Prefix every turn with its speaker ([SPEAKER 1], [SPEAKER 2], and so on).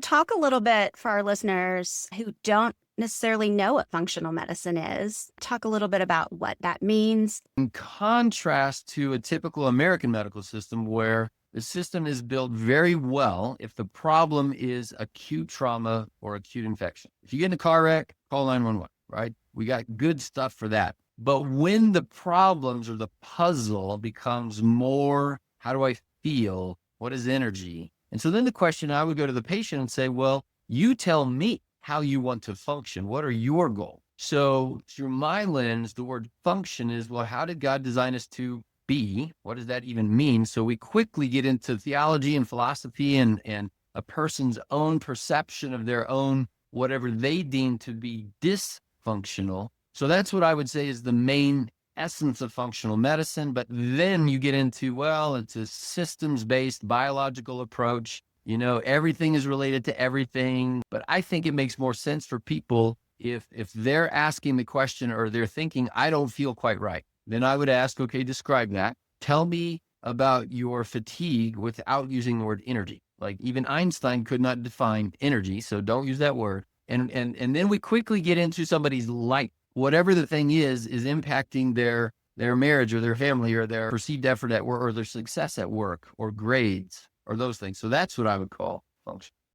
[SPEAKER 1] Talk a little bit for our listeners who don't necessarily know what functional medicine is. Talk a little bit about what that means.
[SPEAKER 2] In contrast to a typical American medical system where the system is built very well if the problem is acute trauma or acute infection. If you get in a car wreck, call 911, right? We got good stuff for that. But when the problems or the puzzle becomes more, how do I feel? What is energy? And so then the question, I would go to the patient and say, well, you tell me how you want to function. What are your goals? So through my lens, the word function is, well, how did God design us to be? What does that even mean? So we quickly get into theology and philosophy and a person's own perception of their own, whatever they deem to be dysfunctional. So that's what I would say is the main essence of functional medicine. But then you get into, well, it's a systems-based biological approach. Everything is related to everything. But I think it makes more sense for people if they're asking the question or they're thinking, I don't feel quite right, then I would ask, okay, describe that. Tell me about your fatigue without using the word energy. Like even Einstein could not define energy, so don't use that word. And then we quickly get into somebody's life. Whatever the thing is impacting their marriage or their family or their perceived effort at work or their success at work or grades or those things. So that's what I would call function.